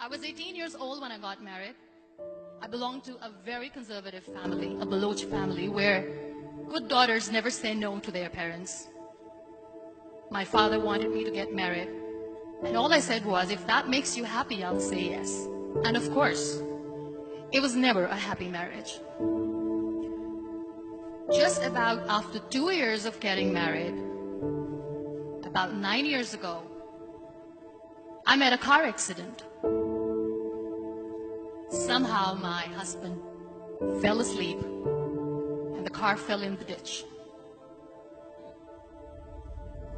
I was 18 years old when I got married. I belonged to a very conservative family, a Baloch family, where good daughters never say no to their parents. My father wanted me to get married, and all I said was, if that makes you happy, I'll say yes. And of course, it was never a happy marriage. Just about after 2 years of getting married, about 9 years ago, I met a car accident. Somehow my husband fell asleep and the car fell in the ditch.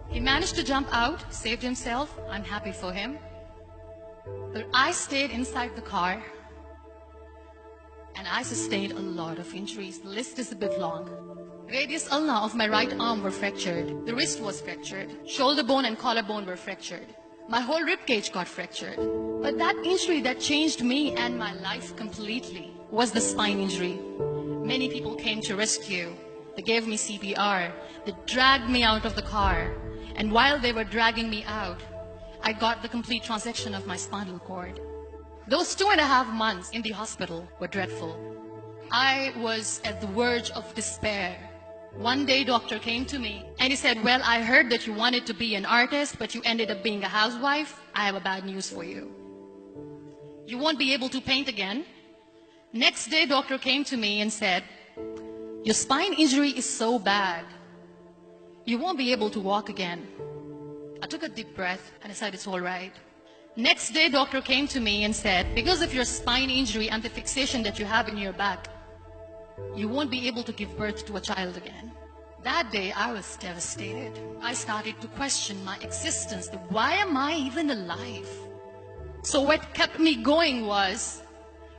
He managed to jump out, saved himself. I'm happy for him. But I stayed inside the car and I sustained a lot of injuries. The list is a bit long. Radius ulna of my right arm were fractured. The wrist was fractured. Shoulder bone and collarbone were fractured. My whole rib cage got fractured. But that injury that changed me and my life completely was the spine injury. Many people came to rescue. They gave me CPR. They dragged me out of the car. And while they were dragging me out, I got the complete transection of my spinal cord. Those 2.5 months in the hospital were dreadful. I was at the verge of despair. One day, doctor came to me and he said, well, I heard that you wanted to be an artist, but you ended up being a housewife. I have a bad news for you. You won't be able to paint again. Next day, doctor came to me and said, your spine injury is so bad, you won't be able to walk again. I took a deep breath and I said, it's all right. Next day, doctor came to me and said, because of your spine injury and the fixation that you have in your back, you won't be able to give birth to a child again. That day, I was devastated. I started to question my existence. Why am I even alive? So what kept me going was,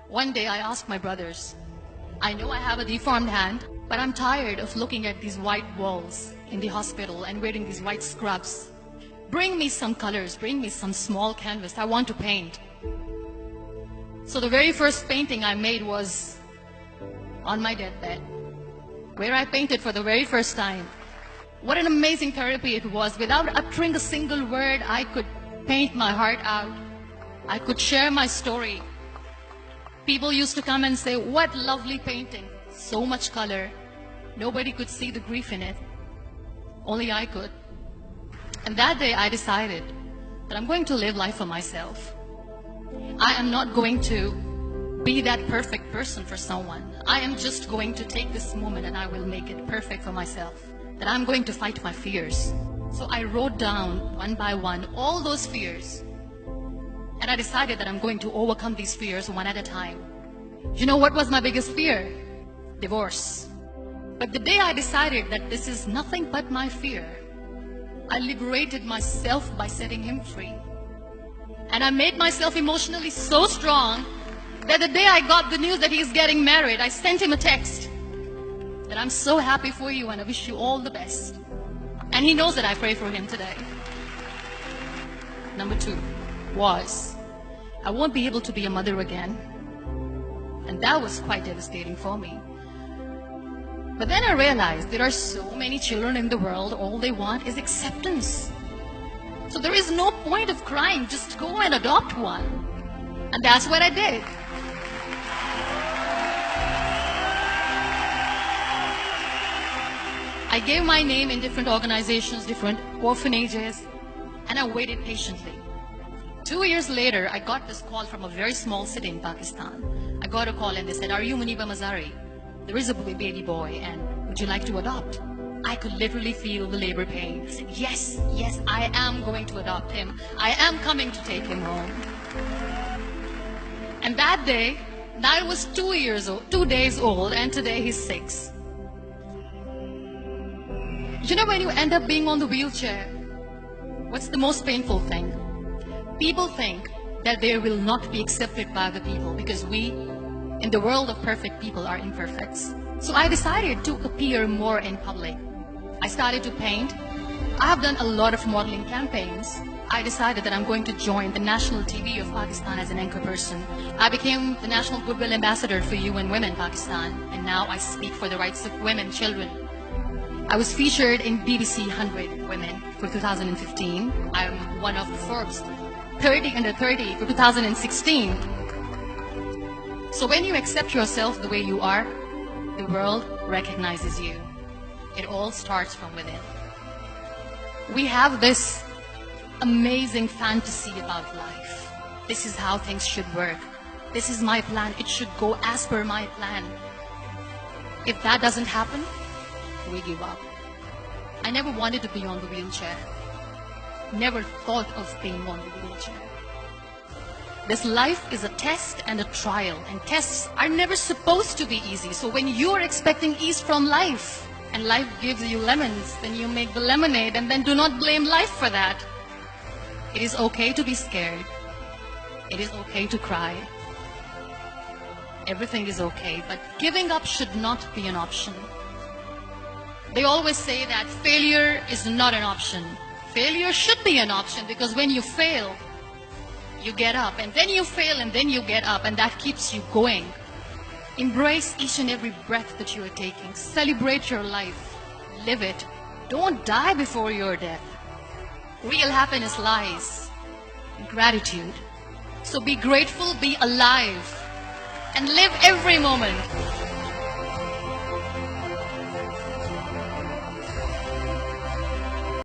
one day I asked my brothers, I know I have a deformed hand, but I'm tired of looking at these white walls in the hospital and wearing these white scrubs. Bring me some colors, bring me some small canvas. I want to paint. So the very first painting I made was on my deathbed, where I painted for the very first time. What an amazing therapy it was. Without uttering a single word, I could paint my heart out. I could share my story. People used to come and say, what lovely painting. So much color. Nobody could see the grief in it. Only I could. And that day I decided that I'm going to live life for myself. I am not going to be that perfect person for someone. I am just going to take this moment and I will make it perfect for myself. That I'm going to fight my fears. So I wrote down one by one all those fears. And I decided that I'm going to overcome these fears one at a time. You know what was my biggest fear? Divorce. But the day I decided that this is nothing but my fear, I liberated myself by setting him free. And I made myself emotionally so strong that the day I got the news that he's getting married, I sent him a text that I'm so happy for you and I wish you all the best. And he knows that I pray for him today. Number 2 was, I won't be able to be a mother again. And that was quite devastating for me. But then I realized there are so many children in the world, all they want is acceptance. So there is no point of crying, just go and adopt one. And that's what I did. I gave my name in different organizations, different orphanages, and I waited patiently. 2 years later, I got this call from a very small city in Pakistan. I got a call and they said, are you Muniba Mazari? There is a baby boy and would you like to adopt? I could literally feel the labor pain. I said, yes, yes, I am going to adopt him. I am coming to take him home. And that day, I was 2 days old, and today he's 6. You know, when you end up being on the wheelchair, what's the most painful thing? People think that they will not be accepted by the people because we, in the world of perfect people, are imperfects. So I decided to appear more in public. I started to paint. I have done a lot of modeling campaigns. I decided that I'm going to join the national TV of Pakistan as an anchor person. I became the National Goodwill Ambassador for UN Women Pakistan, and now I speak for the rights of women, children. I was featured in BBC 100 Women for 2015. I'm one of the Forbes 30 under 30 for 2016. So when you accept yourself the way you are, the world recognizes you. It all starts from within. We have this amazing fantasy about life. This is how things should work. This is my plan. It should go as per my plan. If that doesn't happen, we give up. I never wanted to be on the wheelchair. Never thought of being on the wheelchair. This life is a test and a trial, and tests are never supposed to be easy. So when you are expecting ease from life, and life gives you lemons, then you make the lemonade, and then do not blame life for that. It is okay to be scared. It is okay to cry. Everything is okay, but giving up should not be an option. They always say that failure is not an option. Failure should be an option, because when you fail, you get up, and then you fail, and then you get up, and that keeps you going. Embrace each and every breath that you are taking. Celebrate your life. Live it. Don't die before your death. Real happiness lies in gratitude. So be grateful, be alive, and live every moment.